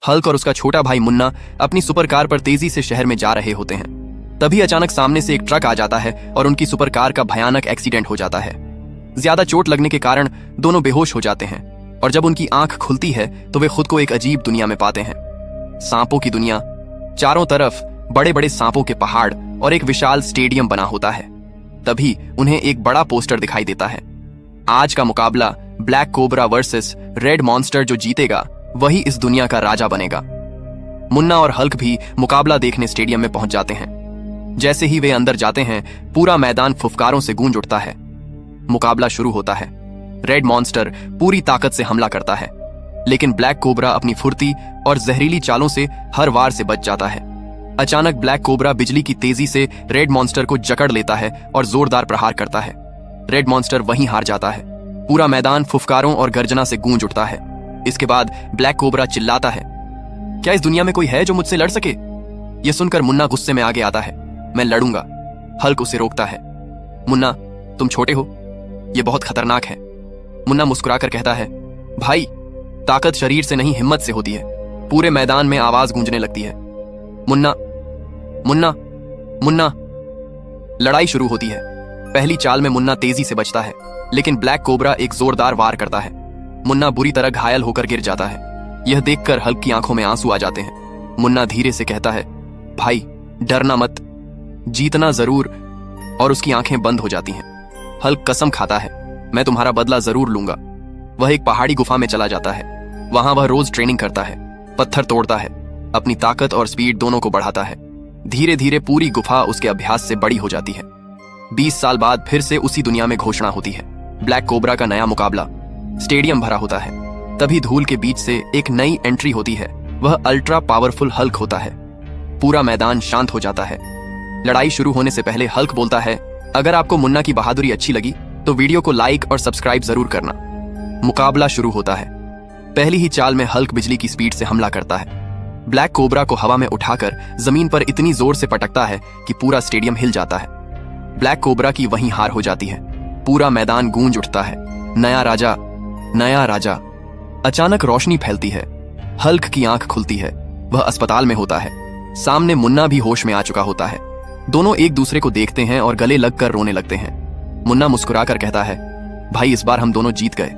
Hulk और उसका छोटा भाई मुन्ना अपनी सुपर कार पर तेजी से शहर में जा रहे होते हैं। तभी अचानक सामने से एक ट्रक आ जाता है और उनकी सुपर कार का भयानक एक्सीडेंट हो जाता है। ज्यादा चोट लगने के कारण दोनों बेहोश हो जाते हैं और जब उनकी आंख खुलती है तो वे खुद को एक अजीब दुनिया में पाते हैं। सांपों की दुनिया। चारों तरफ बड़े बड़े सांपों के पहाड़ और एक विशाल स्टेडियम बना होता है। तभी उन्हें एक बड़ा पोस्टर दिखाई देता है। आज का मुकाबला black cobra versus red monster, जो जीतेगा वही इस दुनिया का राजा बनेगा। मुन्ना और हल्क भी मुकाबला देखने स्टेडियम में पहुंच जाते हैं। जैसे ही वे अंदर जाते हैं पूरा मैदान फुफकारों से गूंज उठता है। मुकाबला शुरू होता है। रेड मॉन्स्टर पूरी ताकत से हमला करता है, लेकिन ब्लैक कोबरा अपनी फुर्ती और जहरीली चालों से हर वार से बच जाता है। अचानक ब्लैक कोबरा बिजली की तेजी से रेड मॉन्स्टर को जकड़ लेता है और जोरदार प्रहार करता है। रेड मॉन्स्टर वहीं हार जाता है। पूरा मैदान फुफकारों और गर्जना से गूंज उठता है। इसके बाद ब्लैक कोबरा चिल्लाता है, क्या इस दुनिया में कोई है जो मुझसे लड़ सके? यह सुनकर मुन्ना गुस्से में आगे आता है। मैं लड़ूंगा। हल्क उसे रोकता है। मुन्ना, तुम छोटे हो, यह बहुत खतरनाक है। मुन्ना मुस्कुराकर कहता है, भाई, ताकत शरीर से नहीं हिम्मत से होती है। पूरे मैदान में आवाज गूंजने लगती है, मुन्ना मुन्ना मुन्ना। लड़ाई शुरू होती है। पहली चाल में मुन्ना तेजी से बचता है, लेकिन ब्लैक कोबरा एक जोरदार वार करता है। मुन्ना बुरी तरह घायल होकर गिर जाता है। यह देखकर हल्क की आंखों में आंसू आ जाते हैं। मुन्ना धीरे से कहता है, भाई, डरना मत, जीतना जरूर। और उसकी आंखें बंद हो जाती हैं। हल्क कसम खाता है, मैं तुम्हारा बदला जरूर लूंगा। वह एक पहाड़ी गुफा में चला जाता है। वहां वह रोज ट्रेनिंग करता है, पत्थर तोड़ता है, अपनी ताकत और स्पीड दोनों को बढ़ाता है। धीरे धीरे पूरी गुफा उसके अभ्यास से बड़ी हो जाती है। 20 साल बाद फिर से उसी दुनिया में घोषणा होती है, ब्लैक कोबरा का नया मुकाबला। स्टेडियम भरा होता है। तभी धूल के बीच से एक नई एंट्री होती है। वह अल्ट्रा पावरफुल हल्क होता है। पूरा मैदान शांत हो जाता है। लड़ाई शुरू होने से पहले हल्क बोलता है, अगर आपको मुन्ना की बहादुरी अच्छी लगी तो वीडियो को लाइक और सब्सक्राइब जरूर करना। मुकाबला शुरू होता है। पहली ही चाल में हल्क बिजली की स्पीड से हमला करता है। ब्लैक कोबरा को हवा में उठाकर जमीन पर इतनी जोर से पटकता है कि पूरा स्टेडियम हिल जाता है। ब्लैक कोबरा की वहीं हार हो जाती है। पूरा मैदान गूंज उठता है, नया राजा, नया राजा। अचानक रोशनी फैलती है। हल्क की आंख खुलती है। वह अस्पताल में होता है। सामने मुन्ना भी होश में आ चुका होता है। दोनों एक दूसरे को देखते हैं और गले लगकर रोने लगते हैं। मुन्ना मुस्कुराकर कहता है, भाई, इस बार हम दोनों जीत गए।